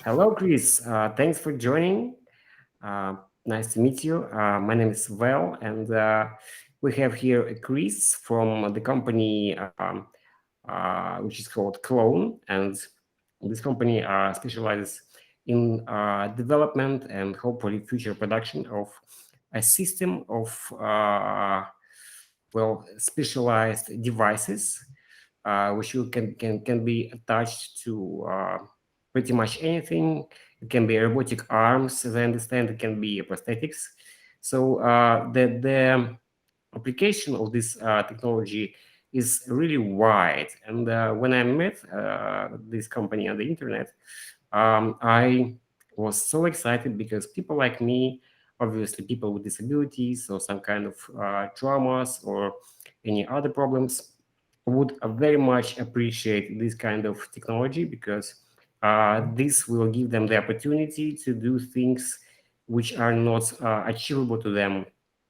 Hello, Chris. Thanks for joining. Nice to meet you. My name is Val, and we have here Chris from the company which is called Clone. And this company specializes in development and hopefully future production of a system of specialized devices which you can be attached to pretty much anything. It can be robotic arms, as I understand. It can be prosthetics. So the application of this technology is really wide. And when I met this company on the internet, I was so excited because people like me, obviously people with disabilities or some kind of traumas or any other problems, would very much appreciate this kind of technology because this will give them the opportunity to do things which are not achievable to them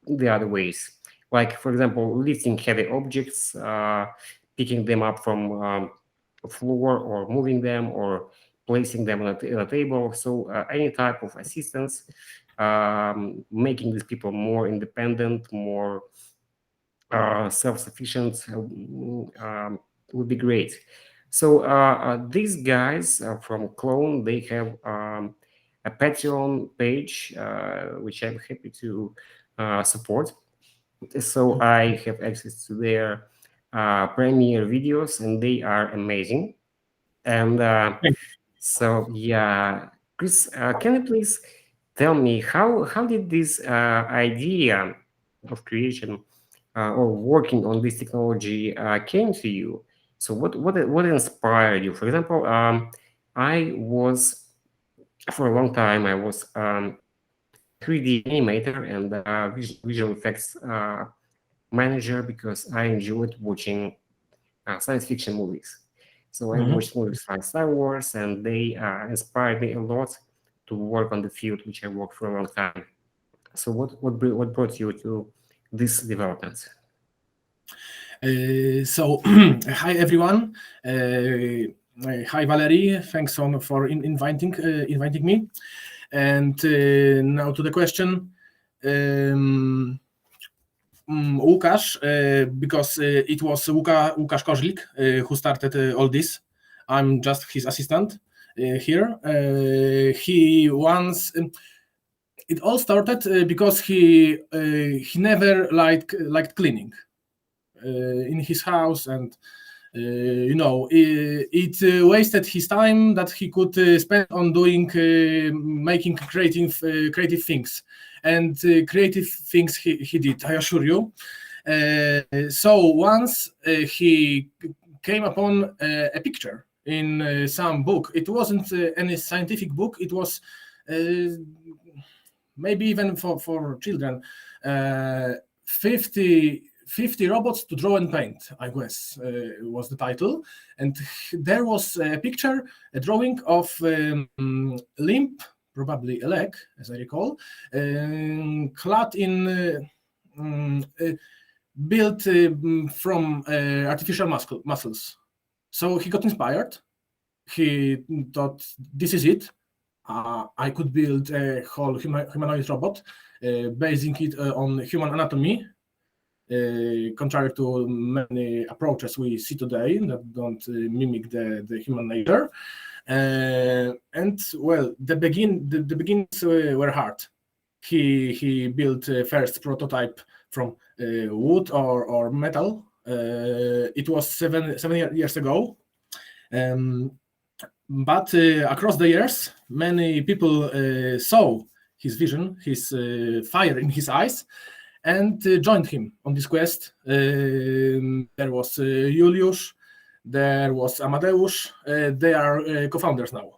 the other ways. Like, for example, lifting heavy objects, picking them up from floor or moving them or placing them on a table. So any type of assistance, making these people more independent, more self-sufficient would be great. So these guys from Clone, they have a Patreon page, which I'm happy to support. So I have access to their premiere videos, and they are amazing. And so yeah, Chris, can you please tell me how did this idea of creation or working on this technology came to you? So what inspired you? For example, I was for a long time I was a 3D animator and visual effects manager because I enjoyed watching science fiction movies. So I Mhm. watched movies like Star Wars, and they inspired me a lot to work on the field which I worked for a long time. So what brought you to this development? So, hi everyone. Hi Valerie. Thanks for inviting me. And now to the question. Um, Łukasz, because it was Łukasz Kozlik who started all this. I'm just his assistant here. He once. It all started because he never liked cleaning in his house, and it wasted his time that he could spend on doing making creative things, and creative things he did, I assure you. So once he came upon a picture in some book. It wasn't any scientific book. It was maybe even for children. 50 robots to draw and paint, I guess, was the title. And there was a picture, a drawing of limb, probably a leg, as I recall, clad in, built from artificial muscles. So he got inspired. He thought, this is it. I could build a whole humanoid robot, basing it on human anatomy, contrary to many approaches we see today that don't mimic the human nature. And well, the beginnings were hard. He built first prototype from wood or metal. It was seven years ago. But across the years, many people saw his vision, his fire in his eyes, and joined him on this quest. There was Juliusz, there was Amadeus. They are co-founders now,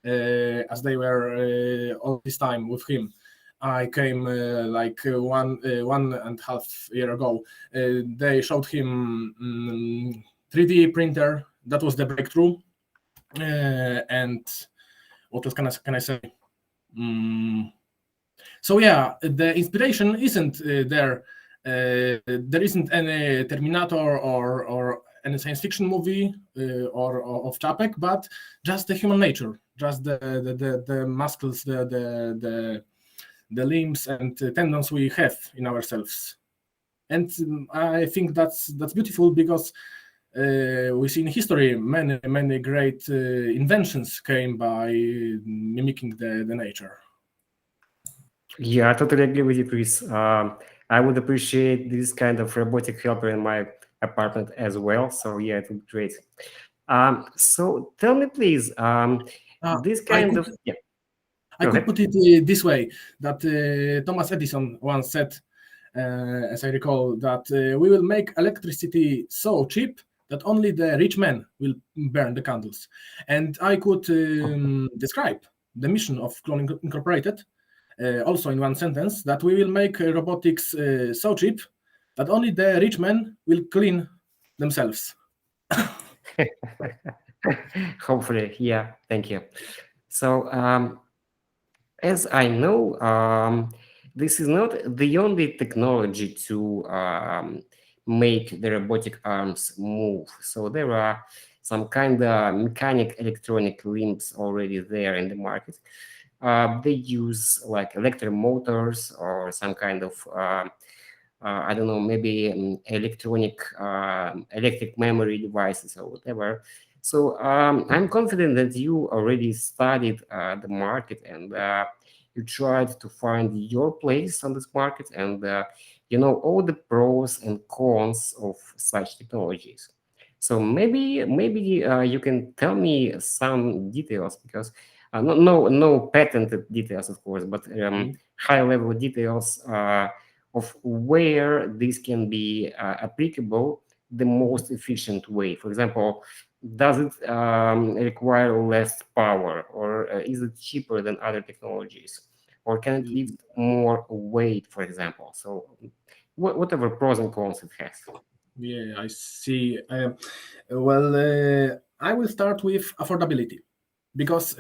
as they were all this time with him. I came like 1.5 years ago. They showed him 3D printer. That was the breakthrough. And what else can I say? So yeah, the inspiration isn't there. There isn't any Terminator or any science fiction movie or of Čapek, but just the human nature, just the muscles, the limbs and tendons we have in ourselves. And I think that's beautiful, because we see in history many great inventions came by mimicking the nature. Yeah, I totally agree with you, Chris. I would appreciate this kind of robotic helper in my apartment as well. So yeah, it would be great. So tell me, please, this kind of yeah. I Go could ahead. put it this way, that Thomas Edison once said, as I recall, that we will make electricity so cheap that only the rich men will burn the candles. And I could describe the mission of Clone Incorporated also in one sentence, that we will make robotics so cheap that only the rich men will clean themselves. Hopefully, yeah. Thank you. So, as I know, this is not the only technology to make the robotic arms move. So there are some kind of mechanic electronic limbs already there in the market. They use like electric motors or some kind of I don't know, maybe electric memory devices or whatever. So I'm confident that you already studied the market and you tried to find your place on this market, and you know all the pros and cons of such technologies. So maybe you can tell me some details, because no patented details, of course, but high level details of where this can be applicable the most efficient way. For example, does it require less power, or is it cheaper than other technologies, or can it lift more weight, for example? So whatever pros and cons it has. Yeah, I see. Well, I will start with affordability, because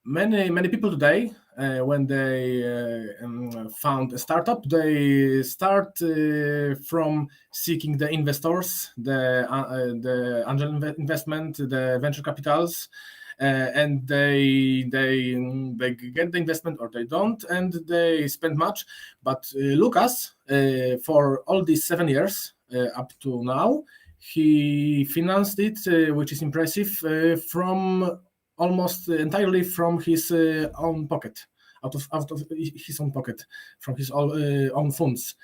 many people today, when they found a startup, they start from seeking the investors, the angel investment, the venture capitals, and they get the investment or they don't, and they spend much. But Lucas, for all these 7 years up to now, he financed it, which is impressive, from almost entirely from his own pocket, out of his own pocket, from his own funds,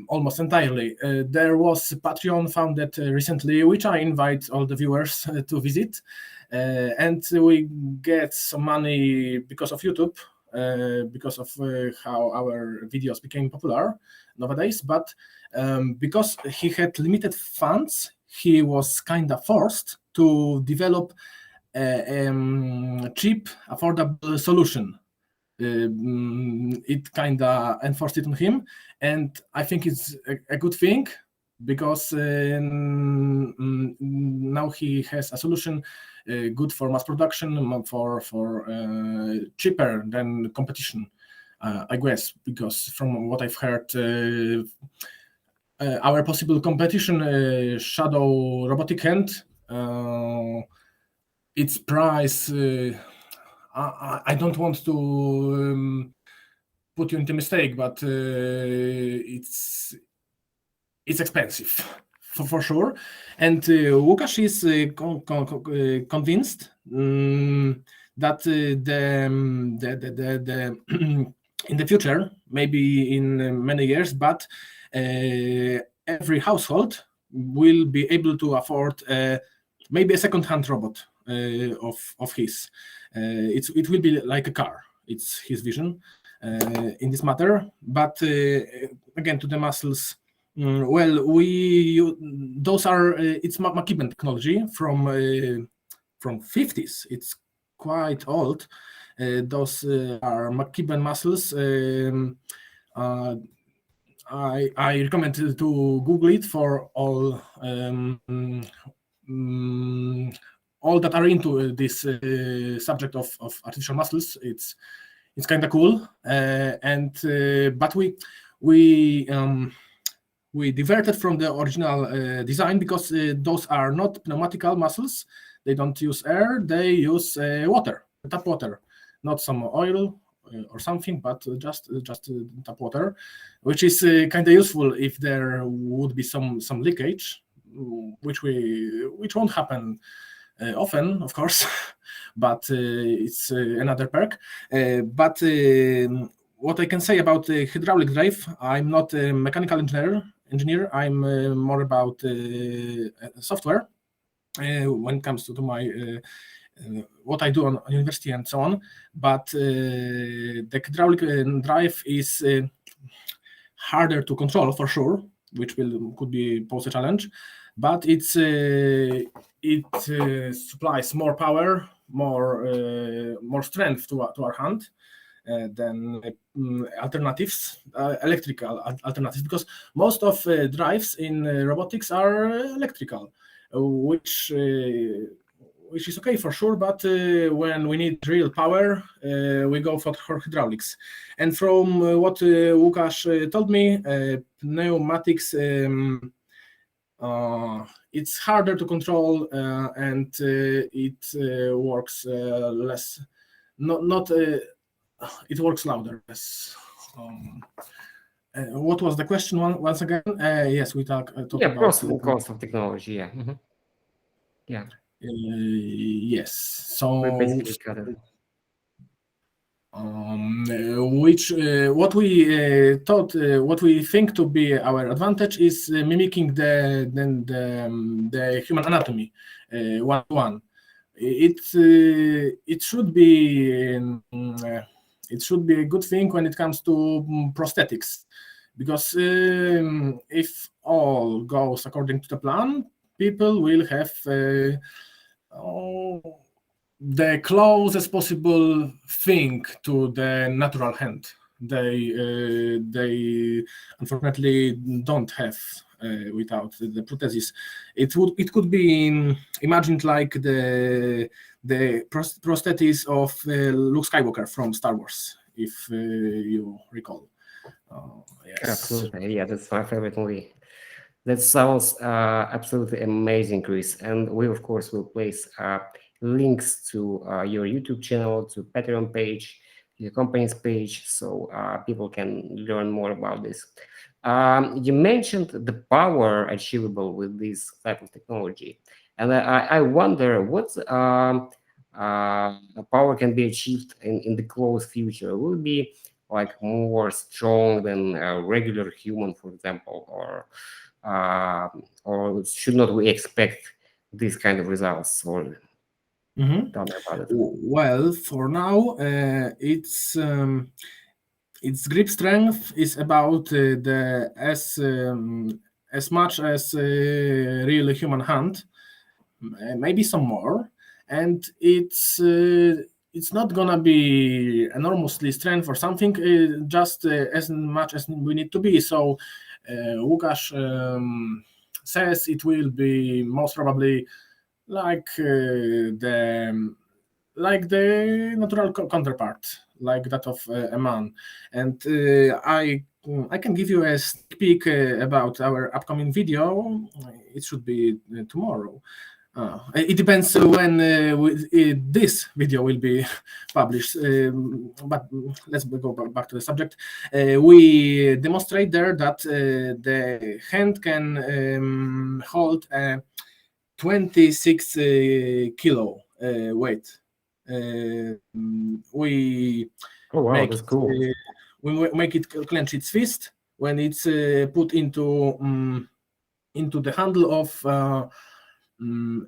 almost entirely. There was Patreon founded recently, which I invite all the viewers to visit, and we get some money because of YouTube, because of how our videos became popular nowadays. But because he had limited funds, he was kind of forced to develop cheap, affordable solution. It kind of enforced it on him, and I think it's a good thing, because now he has a solution good for mass production, for cheaper than competition, I guess, because from what I've heard, our possible competition, Shadow Robotic Hand, its price, I don't want to put you into mistake, but it's expensive for sure. And Łukasz is convinced that the in the future, maybe in many years, but every household will be able to afford maybe a second-hand robot of his. It will be like a car. It's his vision in this matter. But again, to the muscles. Well, those are it's McKibben technology from 50s. It's quite old. Those are McKibben muscles. I recommend to Google it for all that are into this subject of artificial muscles. It's kind of cool, but we we diverted from the original design because those are not pneumatical muscles. They don't use air, they use water, tap water, not some oil or something, but just tap water, which is kind of useful if there would be some leakage, which won't happen often, of course, but it's another perk. But what I can say about the hydraulic drive, I'm not a mechanical engineer. I'm more about software when it comes to my what I do on university and so on. But the hydraulic drive is harder to control for sure, which could be pose a challenge. But it supplies more power, more strength to our hand than alternatives, electrical alternatives, because most of drives in robotics are electrical, which is okay for sure, but when we need real power, we go for hydraulics. And from what Łukasz told me, pneumatics, it's harder to control and it works less. Not it works louder. Yes. What was the question once again? Yes, we talk Yeah, about cost of technology. Yeah. Yeah. yes. We So basically got it. what we thought, what we think to be our advantage is mimicking the human anatomy one to one. It should be it should be a good thing when it comes to prosthetics, because if all goes according to the plan, people will have the closest possible thing to the natural hand. They unfortunately don't have without the prosthesis. It could be imagined like the prosthesis of Luke Skywalker from Star Wars, if you recall. Yes. Absolutely. Yeah, that's my favorite movie. That sounds absolutely amazing, Chris. And we, of course, will place links to your YouTube channel, to Patreon page, your company's page, so people can learn more about this. You mentioned the power achievable with this type of technology, and I wonder what power can be achieved in the close future. Will it be like more strong than a regular human, for example, or should not we expect these kind of results? Or tell me about it. Well, for now, its grip strength is about the as much as real human hand, maybe some more, and it's not gonna be enormously strength or something, just as much as we need to be. So Łukasz says it will be most probably like the natural counterpart, like that of a man. And I can give you a sneak peek about our upcoming video. It should be tomorrow. It depends when this video will be published. But let's go back to the subject. We demonstrate there that the hand can hold a 26 kilo weight. We Oh wow, make that's cool. we make it clench its fist when it's put into the handle of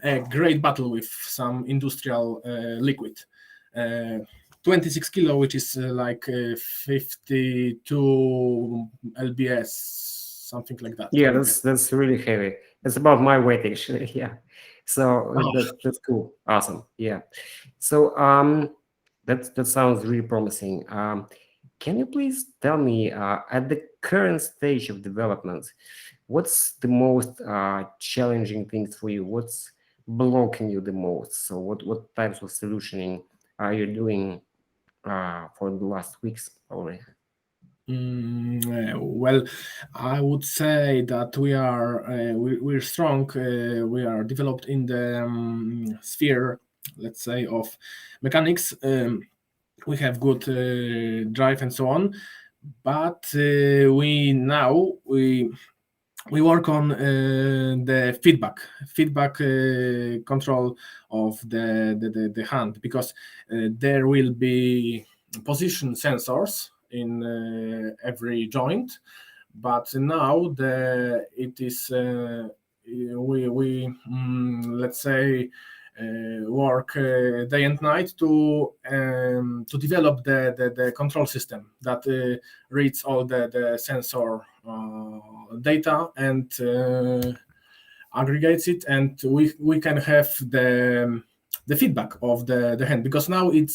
a great bottle with some industrial liquid. 26 kilo, which is like 52 lbs, something like that. Yeah, that's really heavy. It's about my weight actually. Yeah, so that's cool. Awesome. Yeah. So that sounds really promising. Can you please tell me at the current stage of development, what's the most challenging things for you? What's blocking you the most? So what types of solutioning are you doing for the last weeks already? Well, I would say that we're strong. We are developed in the sphere, let's say, of mechanics. We have good drive and so on, but we work on the feedback control of the hand, because there will be position sensors in every joint, but now it is we let's say work day and night to develop the control system that reads all the sensor data and aggregates it, and we can have the feedback of the hand, because now it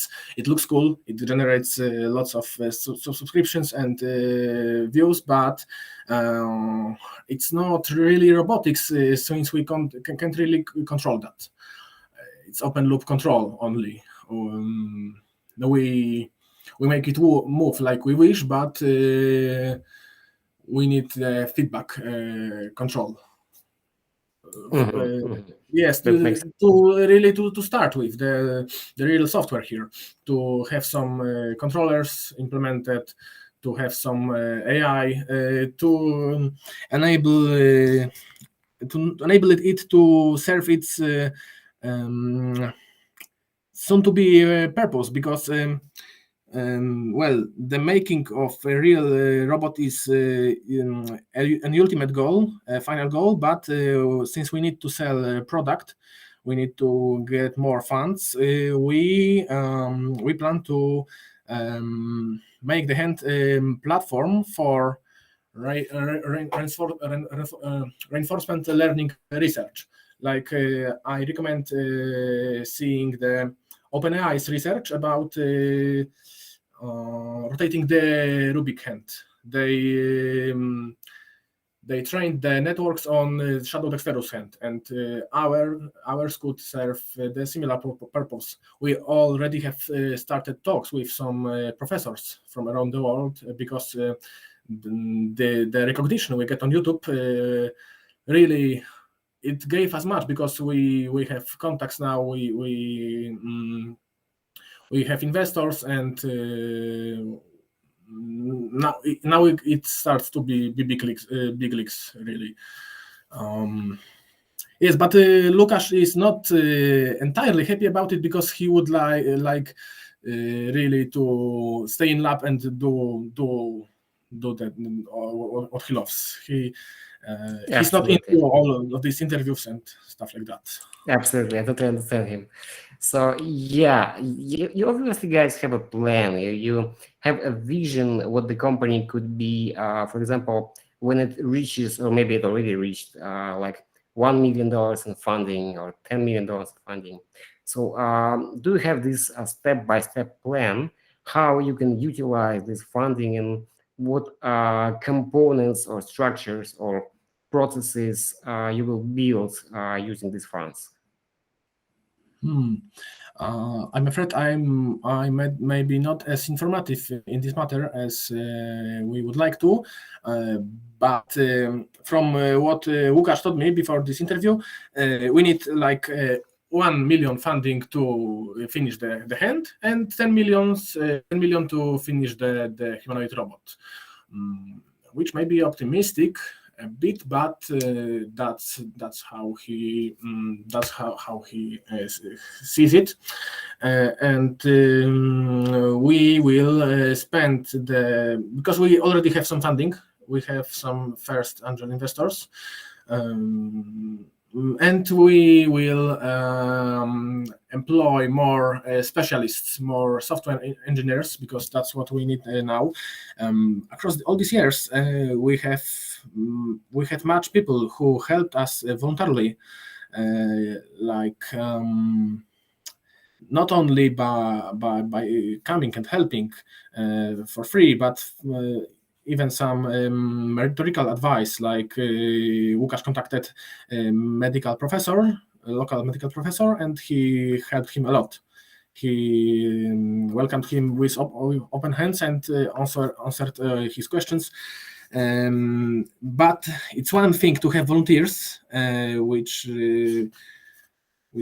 looks cool, it generates lots of subscriptions and views, but it's not really robotics, since we can't really control that. It's open loop control only. We make it move like we wish, but we need the feedback control. Yes, to start with the real software here, to have some controllers implemented, to have some AI to enable it to serve its soon to be purpose, because well, the making of a real robot is an ultimate goal, a final goal, but since we need to sell a product, we need to get more funds. We plan to make the hand platform for reinforcement learning research. Like I recommend seeing the OpenAI's research about rotating the Rubik hand. They trained the networks on Shadow Dexterous hand, and ours could serve the similar purpose. We already have started talks with some professors from around the world, because the recognition we get on YouTube really, it gave us much, because we have contacts now. We have investors, and now it starts to be big leagues really. Yes, but Lukasz is not entirely happy about it, because he would like really to stay in lab and do that what he loves. He's not into all of these interviews and stuff like that. Absolutely, I totally understand him. So yeah, you obviously guys have a plan. You have a vision what the company could be. For example, when it reaches, or maybe it already reached, like $1 million in funding or $10 million in funding. So do you have this step-by-step plan how you can utilize this funding, and what components or structures or processes you will build using these funds? I'm afraid I'm maybe not as informative in this matter as we would like to, but from what Łukasz told me before this interview, we need like 1 million funding to finish the hand, and 10 million to finish the humanoid robot, which may be optimistic a bit, but that's how he sees it, and we will spend because we already have some funding. We have some first angel investors, and we will employ more specialists, more software engineers, because that's what we need now. Across all these years, we have much people who helped us voluntarily, not only by coming and helping for free, but even some meritorical advice, like Łukasz contacted a local medical professor, and he helped him a lot. he welcomed him with open hands and answered his questions. But it's one thing to have volunteers, which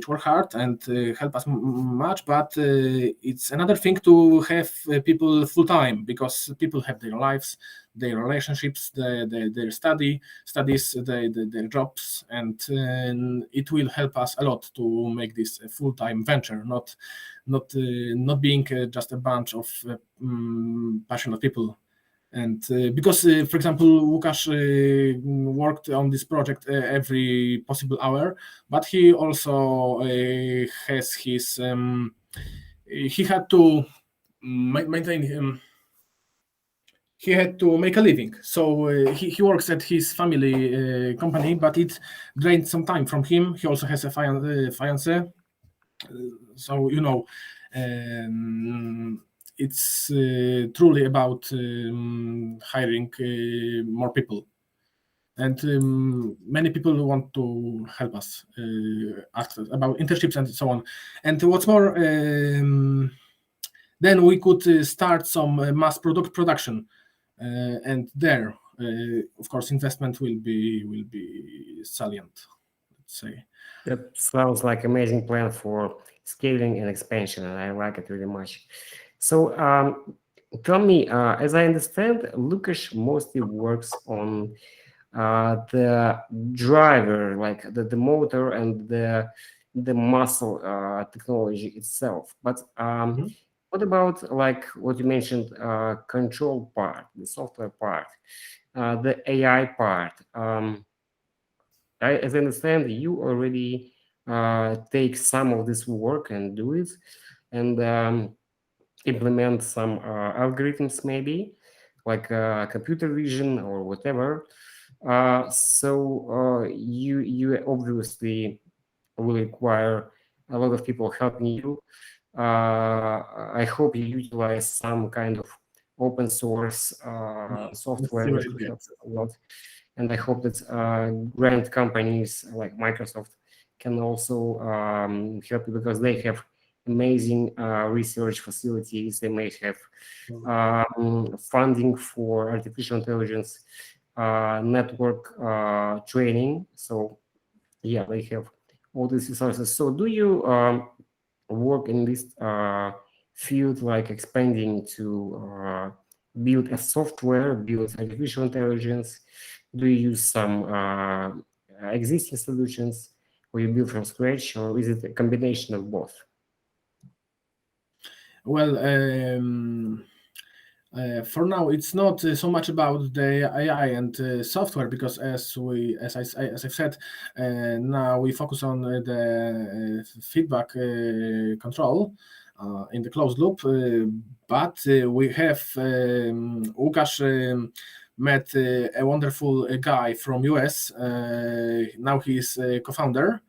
work hard and help us much, but it's another thing to have people full time, because people have their lives, their relationships, their studies, their jobs, and it will help us a lot to make this a full time venture, not being just a bunch of passionate people. And because, for example, Łukasz worked on this project every possible hour, but he also has his he had to maintain he had to make a living. So he works at his family company, but it drained some time from him. He also has a fiance. So, it's truly about hiring more people. And many people want to help us, ask us about internships and so on. And what's more, then we could start some mass production. And there, of course, investment will be salient, let's say. That sounds like amazing plan for scaling and expansion, and I like it really much. So, tell me, as I understand, Lucas mostly works on the driver, like the motor and the muscle technology itself. But what about like what you mentioned, control part, the software part, the AI part? As I understand, you already take some of this work and do it, and implement some algorithms, maybe like computer vision or whatever. So you obviously will require a lot of people helping you. I hope you utilize some kind of open source software that could help a lot. And I hope that grant companies like Microsoft can also help you, because they have amazing research facilities. They may have funding for artificial intelligence network training. So yeah, they have all these resources. So do you work in this field, like expanding to build a software, build artificial intelligence? Do you use some existing solutions, or you build from scratch, or is it a combination of both? Well, for now, it's not so much about the AI and software, because as I've said, now we focus on the feedback control in the closed loop. But we have Łukasz met a wonderful guy from US. Now he's a co-founder.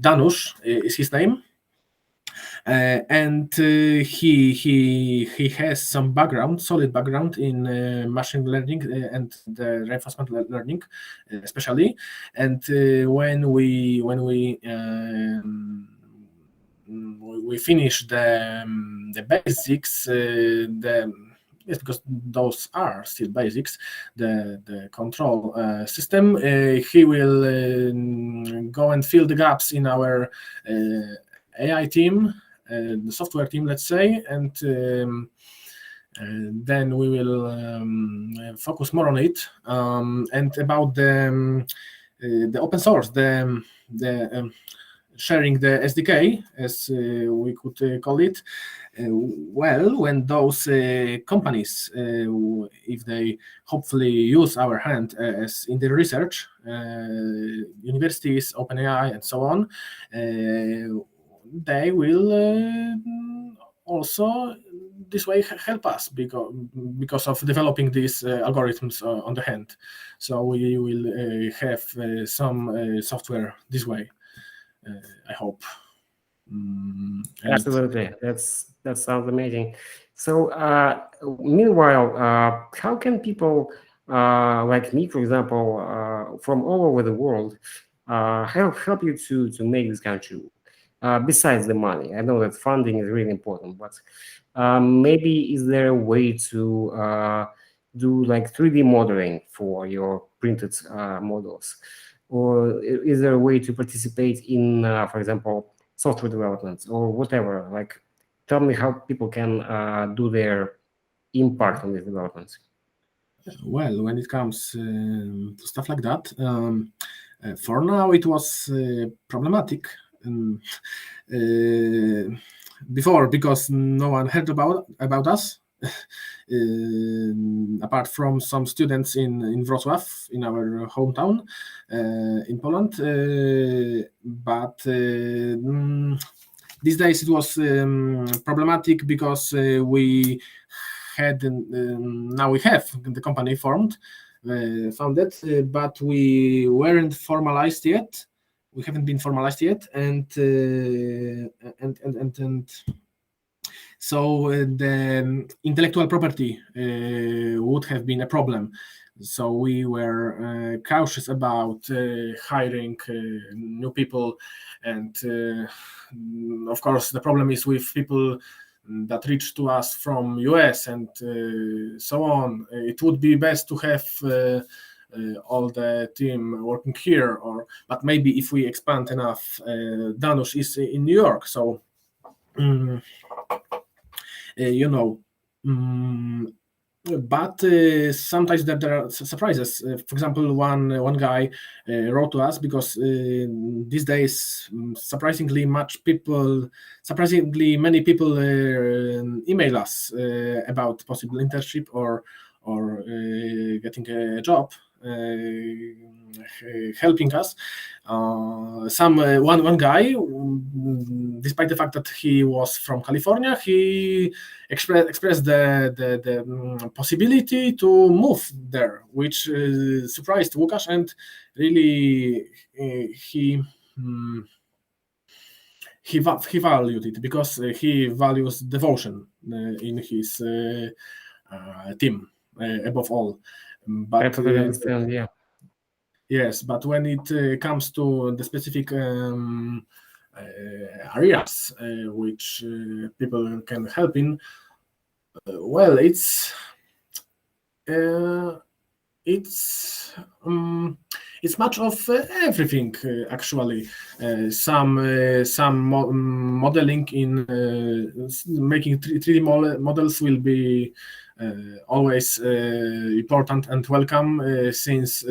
Danusz is his name. And he has some solid background in machine learning and the reinforcement learning, especially. And when we finish the basics, yes, because those are still basics, the control system, he will go and fill the gaps in our AI team, the software team, let's say, and then we will focus more on it. And about the open source, the sharing the SDK, as we could call it. Well, when those companies, if they hopefully use our hand as in their research, universities, OpenAI, and so on, they will also this way help us because of developing these algorithms on the hand. So we will have some software this way, I hope. Absolutely, that sounds amazing. So meanwhile, how can people like me, for example, from all over the world, help you to make this come true? besides the money? I know that funding is really important, but maybe is there a way to do like 3D modeling for your printed models? Or is there a way to participate in, for example, software development or whatever? Like, tell me how people can do their impact on these developments. Well, when it comes to stuff like that, for now it was problematic. Before, because no one heard about us, apart from some students in Wrocław, in our hometown in Poland. But these days it was problematic because we had now we have the company founded, but we weren't formalized yet. We haven't been formalized yet, and so the intellectual property would have been a problem. So we were cautious about hiring new people, and of course the problem is with people that reach to us from US and so on. It would be best to have all the team working here, but maybe if we expand enough, Danush is in New York, so you know. But sometimes there are surprises. For example, one guy wrote to us because these days surprisingly many people email us about possible internship or getting a job. Helping us. One guy, despite the fact that he was from California, he expressed the possibility to move there, which surprised Łukasz, and really he valued it because he values devotion in his team above all. But I totally understand. Yeah. yes, but when it comes to the specific areas which people can help in, well, it's much of everything actually. Some modeling in making 3D models will be always important and welcome, since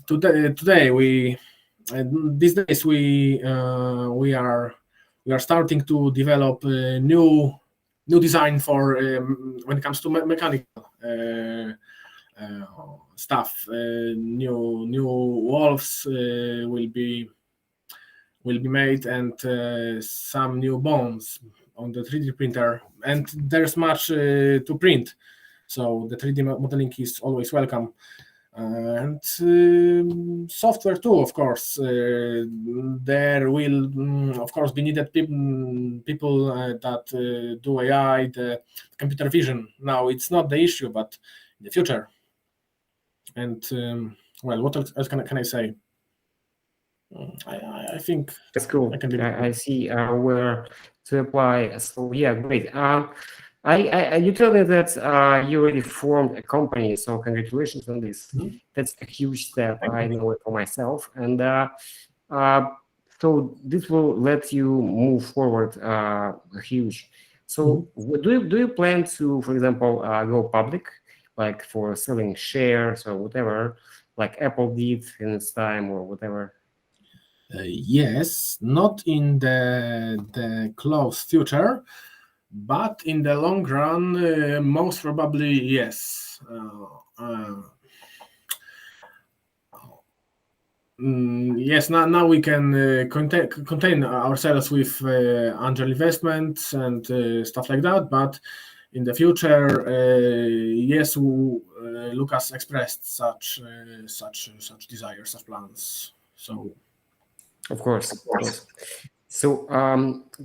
today these days we are starting to develop new design for when it comes to mechanical stuff. New walls will be made, and some new bones on the 3D printer, and there's much to print, so the 3D modeling is always welcome. And software too, of course. There will of course be needed people that do AI, the computer vision. Now it's not the issue, but in the future. And well, what else can I say? I think That's cool. I see where to apply. So yeah, great. You told me that you already formed a company, so congratulations on this. Mm-hmm. That's a huge step. I know it for myself, and so this will let you move forward huge. So do you plan to, for example, go public, like for selling shares or whatever, like Apple did in its time or whatever? Yes, not in the close future, but in the long run, most probably yes. Yes, now we can contain ourselves with angel investments and stuff like that, but in the future, yes, Lucas expressed such desires, such plans. So. Of course. So,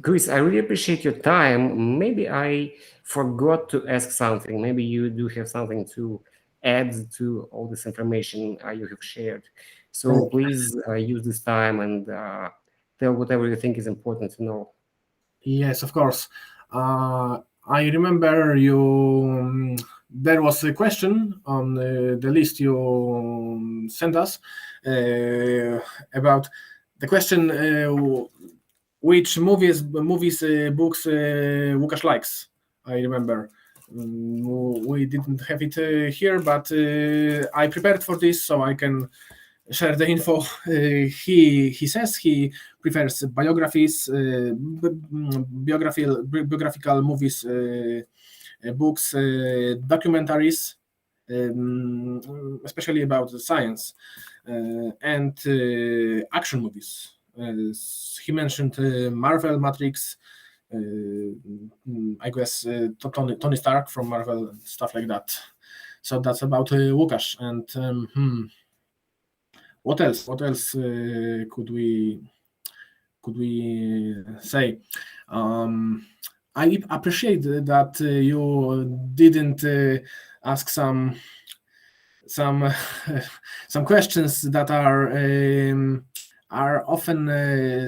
Chris, I really appreciate your time. Maybe I forgot to ask something. Maybe you do have something to add to all this information you have shared. So please use this time and tell whatever you think is important to know. Yes, of course. I remember you. There was a question on the list you sent us about the question which movies, books Łukasz likes. I remember. We didn't have it here, but I prepared for this so I can share the info. He says he prefers biographies, biographical movies, books, documentaries, especially about science, and action movies. He mentioned Marvel, Matrix, I guess Tony Stark from Marvel, and stuff like that. So that's about Łukasz. And what else? What else could we say? I appreciate that you didn't ask some some questions that are often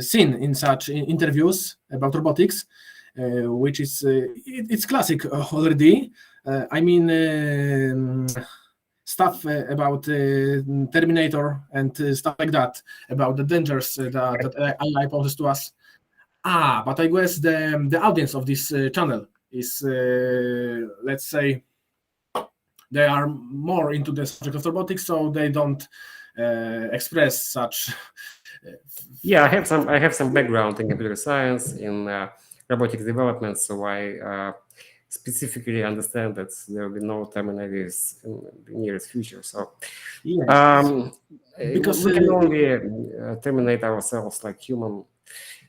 seen in such interviews about robotics, which is it's classic already. I mean. Stuff about Terminator and stuff like that, about the dangers that AI poses to us. But I guess the audience of this channel is, let's say, they are more into the subject of robotics, so they don't express such. Yeah, I have some background in computer science, in robotics development, so I specifically understand that there will be no Terminators in the nearest future. So Yes, because we can only terminate ourselves like human.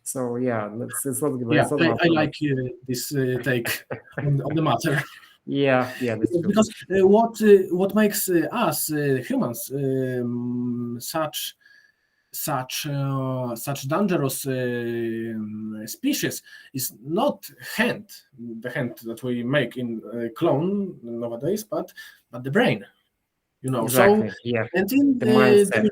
So yeah, it's not. Yeah, it's not I like this take on the matter. Yeah, that's true. Because what makes us humans such dangerous species is not the hand that we make in clone nowadays, but the brain, Exactly. So Yeah, and in the mindset.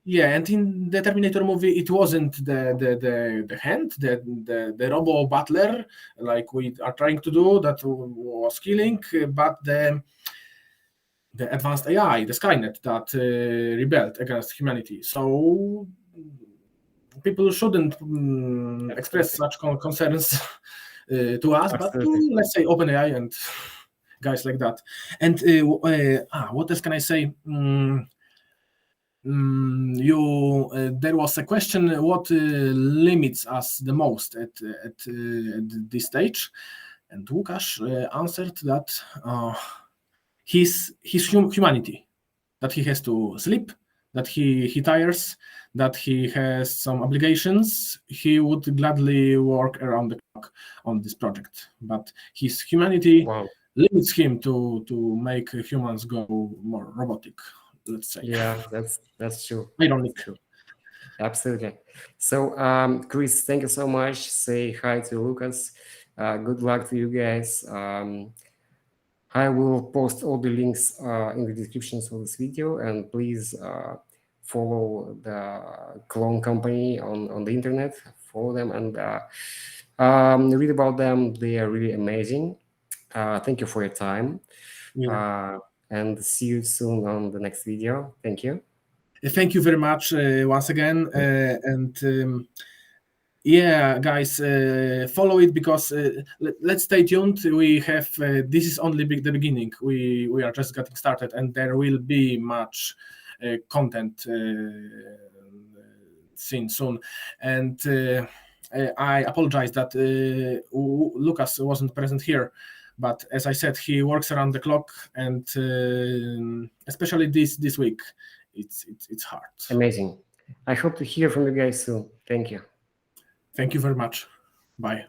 and in the Terminator movie, it wasn't the hand, the robo butler like we are trying to do that was killing, but the advanced AI, the Skynet that rebelled against humanity. So people shouldn't express such concerns to us, but to, let's say, OpenAI and guys like that. And what else can I say? There was a question: what limits us the most at this stage? And Łukasz answered that his humanity, that he has to sleep, that he tires, that he has some obligations. He would gladly work around the clock on this project, but his humanity limits him to make humans go more robotic, let's say. Yeah, that's true. Ironic. That's true. Absolutely. So, Chris, thank you so much. Say hi to Lucas. Good luck to you guys. I will post all the links in the descriptions of this video, and please follow the clone company on the internet. Follow them and read about them. They are really amazing. Thank you for your time. Yeah. And see you soon on the next video. Thank you. Thank you very much once again. Yeah, guys, follow it because let's stay tuned. We have this is only the beginning. We are just getting started, and there will be much content seen soon. And I apologize that Lucas wasn't present here, but as I said, he works around the clock, and especially this week, it's hard. Amazing. I hope to hear from you guys soon. Thank you. Thank you very much. Bye.